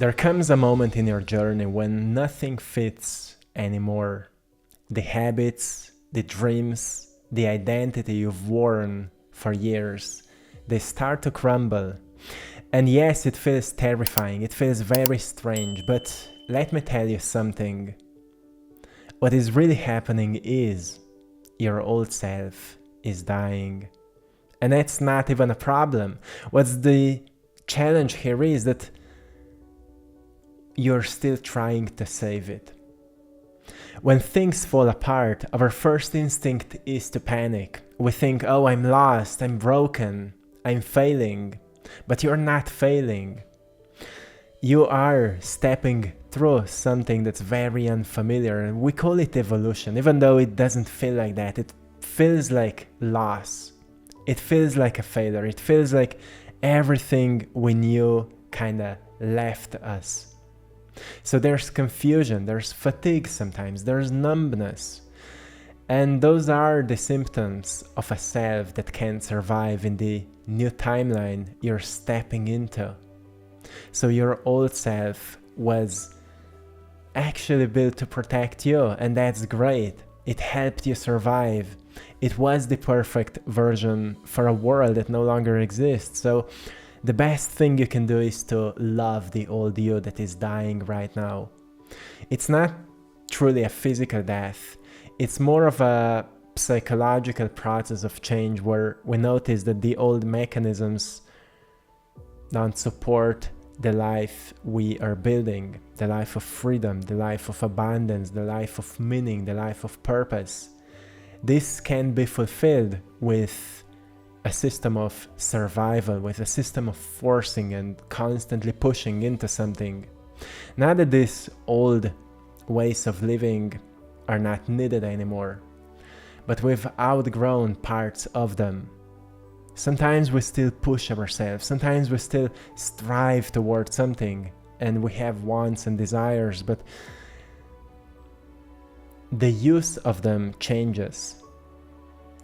There comes a moment in your journey when nothing fits anymore. The habits, the dreams, the identity you've worn for years, they start to crumble. And yes, it feels terrifying, it feels very strange, but let me tell you something. What is really happening is your old self is dying. And that's not even a problem. What's the challenge here is that you're still trying to save it. When things fall apart, our first instinct is to panic. We think, oh, I'm lost, I'm broken, I'm failing. But you're not failing. You are stepping through something that's very unfamiliar, and we call it evolution, even though it doesn't feel like that. It feels like loss. It feels like a failure. It feels like everything we knew kinda left us. So there's confusion, there's fatigue sometimes, there's numbness. And those are the symptoms of a self that can't survive in the new timeline you're stepping into. So your old self was actually built to protect you, and that's great. It helped you survive. It was the perfect version for a world that no longer exists. So the best thing you can do is to love the old you that is dying right now. It's not truly a physical death. It's more of a psychological process of change where we notice that the old mechanisms don't support the life we are building, the life of freedom, the life of abundance, the life of meaning, the life of purpose. This can be fulfilled with a system of survival, with a system of forcing and constantly pushing into something. Not that these old ways of living are not needed anymore, but we've outgrown parts of them. Sometimes we still push ourselves, sometimes we still strive towards something, and we have wants and desires, but the use of them changes.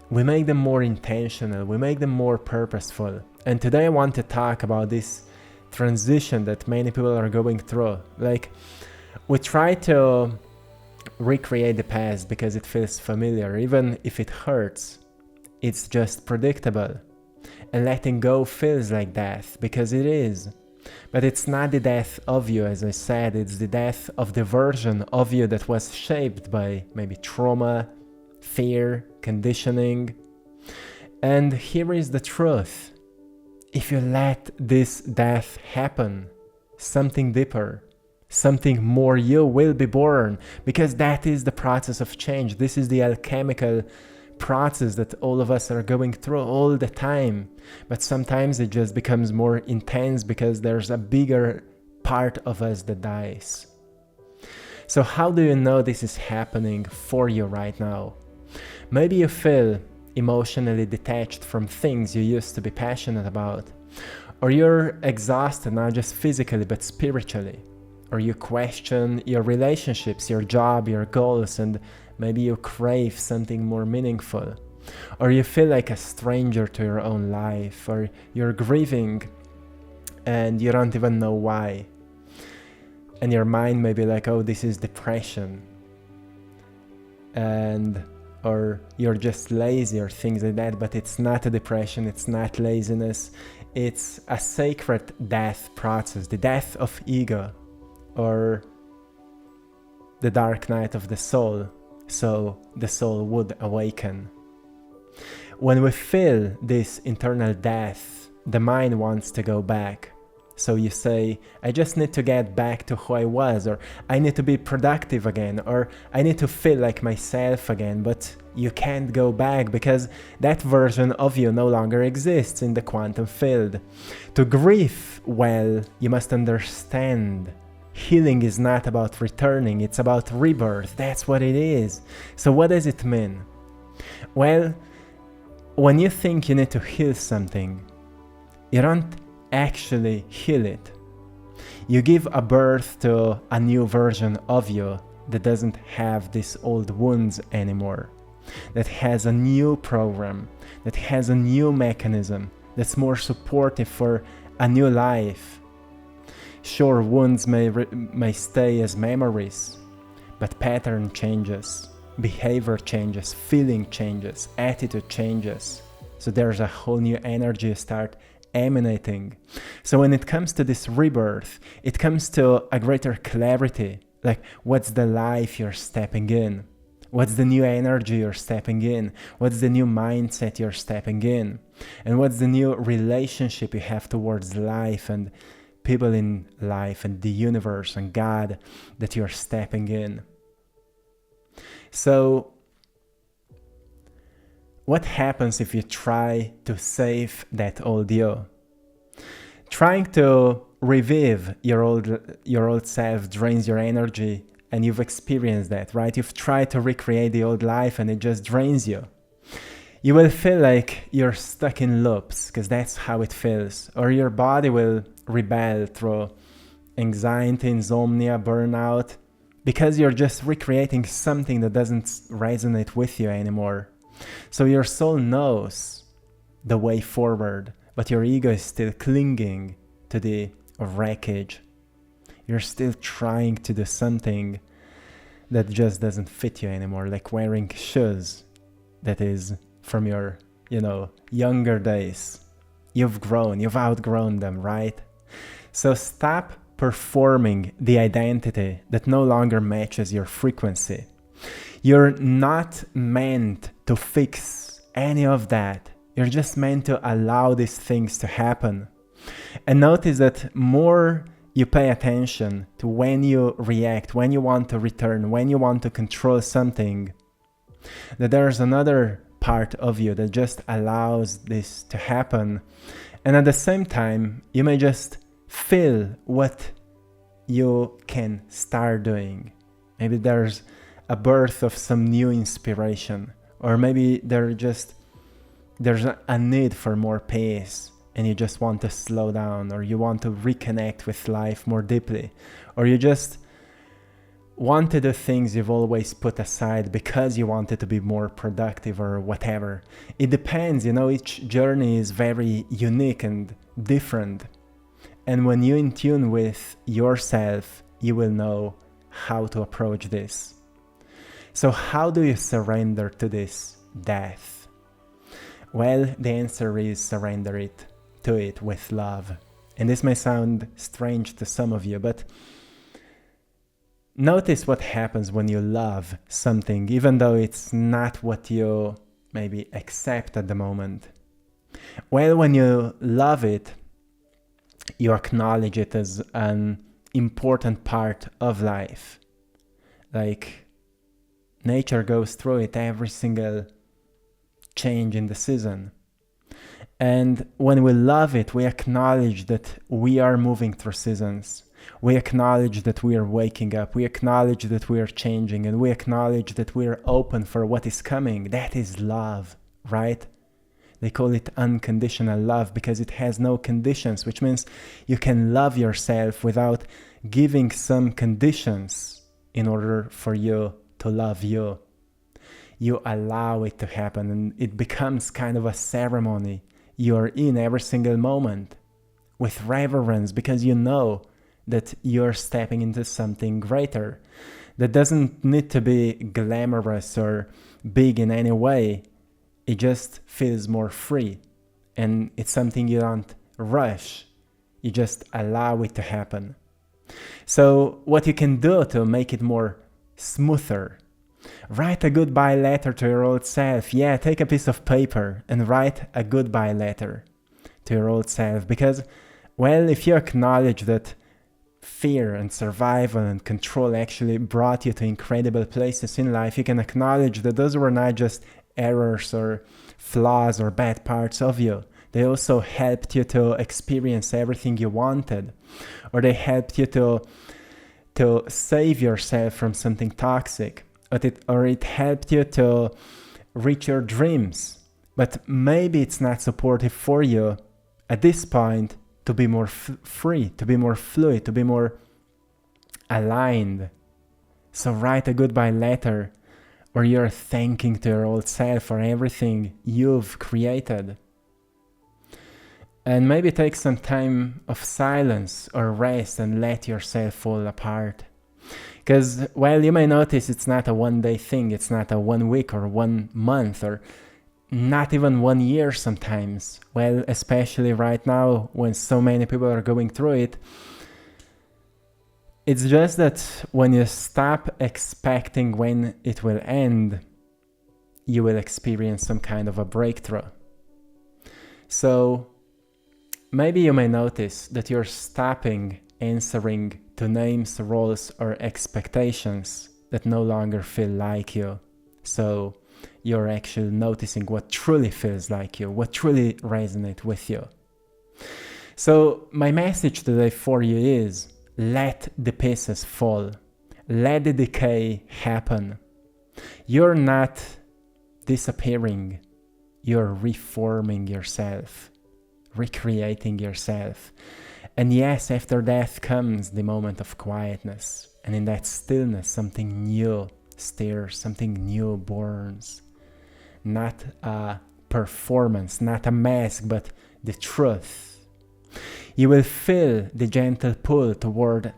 We make them more intentional, we make them more purposeful. And today I want to talk about this transition that many people are going through. Like, we try to recreate the past because it feels familiar, even if it hurts. It's just predictable. And letting go feels like death, because it is. But it's not the death of you, as I said, it's the death of the version of you that was shaped by maybe trauma, fear, conditioning. And here is the truth. If you let this death happen, something deeper, something more you will be born, because that is the process of change. This is the alchemical process that all of us are going through all the time. But sometimes it just becomes more intense because there's a bigger part of us that dies. So how do you know this is happening for you right now? Maybe you feel emotionally detached from things you used to be passionate about. Or you're exhausted, not just physically, but spiritually. Or you question your relationships, your job, your goals, and maybe you crave something more meaningful. Or you feel like a stranger to your own life. Or you're grieving and you don't even know why. And your mind may be like, oh, this is depression. Or you're just lazy or things like that, but it's not a depression, it's not laziness. It's a sacred death process, the death of ego, or the dark night of the soul, so the soul would awaken. When we feel this internal death, the mind wants to go back. So you say, I just need to get back to who I was, or I need to be productive again, or I need to feel like myself again, but you can't go back because that version of you no longer exists in the quantum field. To grieve well, you must understand. Healing is not about returning, it's about rebirth. That's what it is. So what does it mean? Well, when you think you need to heal something, you don't actually heal it. You give a birth to a new version of you that doesn't have these old wounds anymore, that has a new program, that has a new mechanism, that's more supportive for a new life. Sure, wounds may stay as memories, but pattern changes, behavior changes, feeling changes, attitude changes. So there's a whole new energy start emanating. So when it comes to this rebirth, it comes to a greater clarity, like what's the life you're stepping in? What's the new energy you're stepping in? What's the new mindset you're stepping in? And what's the new relationship you have towards life and people in life and the universe and God that you're stepping in? So, what happens if you try to save that old you? Trying to revive your old self drains your energy, and you've experienced that, right? You've tried to recreate the old life and it just drains you. You will feel like you're stuck in loops, because that's how it feels. Or your body will rebel through anxiety, insomnia, burnout, because you're just recreating something that doesn't resonate with you anymore. So your soul knows the way forward, but your ego is still clinging to the wreckage. You're still trying to do something that just doesn't fit you anymore, like wearing shoes that is from your, younger days. You've grown, you've outgrown them, right? So stop performing the identity that no longer matches your frequency. You're not meant to fix any of that. You're just meant to allow these things to happen. And notice that more you pay attention to when you react, when you want to return, when you want to control something, that there's another part of you that just allows this to happen. And at the same time, you may just feel what you can start doing. Maybe there's a birth of some new inspiration, or maybe there's a need for more pace, and you just want to slow down, or you want to reconnect with life more deeply, or you just want to do things you've always put aside because you wanted to be more productive or whatever. It depends, each journey is very unique and different. And when you're in tune with yourself, you will know how to approach this. So how do you surrender to this death? Well, the answer is surrender to it with love. And this may sound strange to some of you, but notice what happens when you love something, even though it's not what you maybe accept at the moment. Well, when you love it, you acknowledge it as an important part of life. Like nature goes through it every single change in the season. And when we love it, we acknowledge that we are moving through seasons. We acknowledge that we are waking up. We acknowledge that we are changing. And we acknowledge that we are open for what is coming. That is love, right? They call it unconditional love because it has no conditions, which means you can love yourself without giving some conditions in order for you to love you. You allow it to happen, and it becomes kind of a ceremony. You're in every single moment with reverence because you know that you're stepping into something greater that doesn't need to be glamorous or big in any way. It just feels more free, and it's something you don't rush. You just allow it to happen. So what you can do to make it more smoother, write a goodbye letter to your old self. Yeah, take a piece of paper and write a goodbye letter to your old self. Because, well, if you acknowledge that fear and survival and control actually brought you to incredible places in life, you can acknowledge that those were not just errors or flaws or bad parts of you. They also helped you to experience everything you wanted, or they helped you to save yourself from something toxic, or it helped you to reach your dreams. But maybe it's not supportive for you at this point to be more free, to be more fluid, to be more aligned. So write a goodbye letter where you're thanking to your old self for everything you've created. And maybe take some time of silence or rest and let yourself fall apart. Because, well, you may notice it's not a one-day thing, it's not a 1 week or 1 month or not even 1 year sometimes. Well, especially right now when so many people are going through it. It's just that when you stop expecting when it will end, you will experience some kind of a breakthrough. So maybe you may notice that you're stopping answering to names, roles, or expectations that no longer feel like you. So you're actually noticing what truly feels like you, what truly resonates with you. So my message today for you is, let the pieces fall. Let the decay happen. You're not disappearing. You're reforming yourself, recreating yourself. And yes, after death comes the moment of quietness. And in that stillness, something new stirs, something new burns. Not a performance, not a mask, but the truth. You will feel the gentle pull toward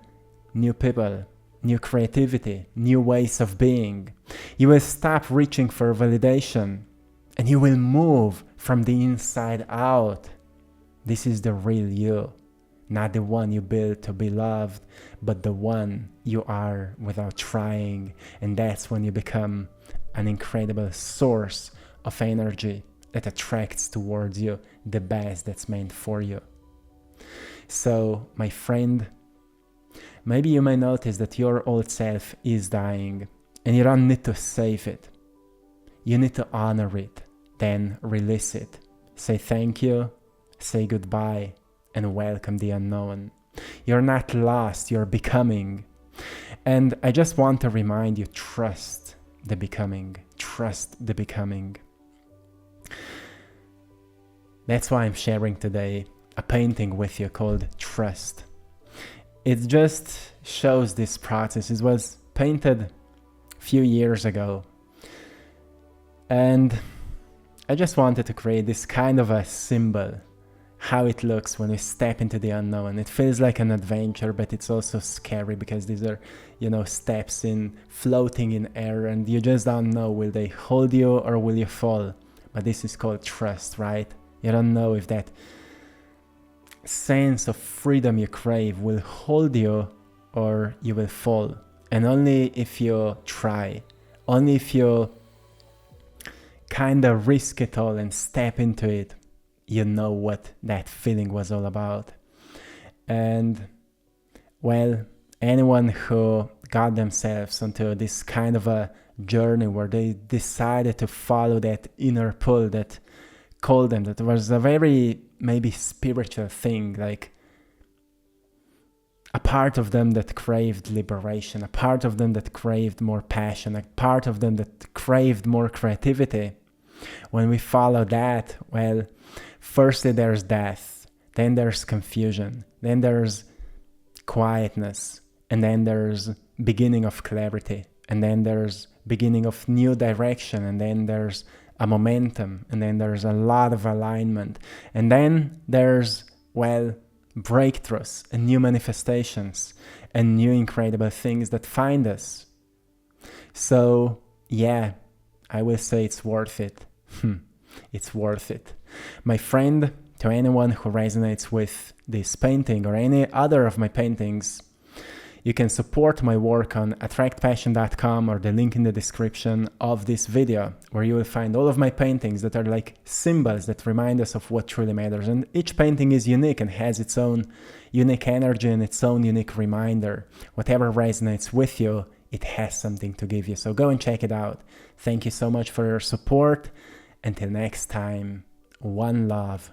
new people, new creativity, new ways of being. You will stop reaching for validation and you will move from the inside out. This is the real you, not the one you built to be loved, but the one you are without trying. And that's when you become an incredible source of energy that attracts towards you the best that's meant for you. So, my friend, maybe you may notice that your old self is dying and you don't need to save it. You need to honor it, then release it. Say thank you, say goodbye, and welcome the unknown. You're not lost, you're becoming. And I just want to remind you, trust the becoming. Trust the becoming. That's why I'm sharing today a painting with you called Trust. It just shows this process. It was painted a few years ago. And I just wanted to create this kind of a symbol, how it looks when we step into the unknown. It feels like an adventure, but it's also scary because these are, steps in floating in air and you just don't know, will they hold you or will you fall? But this is called trust, right? You don't know if that sense of freedom you crave will hold you or you will fall. And only if you try, only if you kind of risk it all and step into it, you know what that feeling was all about. And well, anyone who got themselves onto this kind of a journey where they decided to follow that inner pull that called them, that was a very maybe spiritual thing, like a part of them that craved liberation, a part of them that craved more passion, a part of them that craved more creativity. When we follow that, well, firstly there's death, then there's confusion, then there's quietness, and then there's beginning of clarity, and then there's beginning of new direction, and then there's a momentum, and then there's a lot of alignment, and then there's, well, breakthroughs and new manifestations and new incredible things that find us. So yeah, I will say it's worth it. It's worth it. My friend, to anyone who resonates with this painting or any other of my paintings, you can support my work on AttractPassion.com or the link in the description of this video, where you will find all of my paintings that are like symbols that remind us of what truly matters. And each painting is unique and has its own unique energy and its own unique reminder. Whatever resonates with you, it has something to give you. So go and check it out. Thank you so much for your support. Until next time, one love.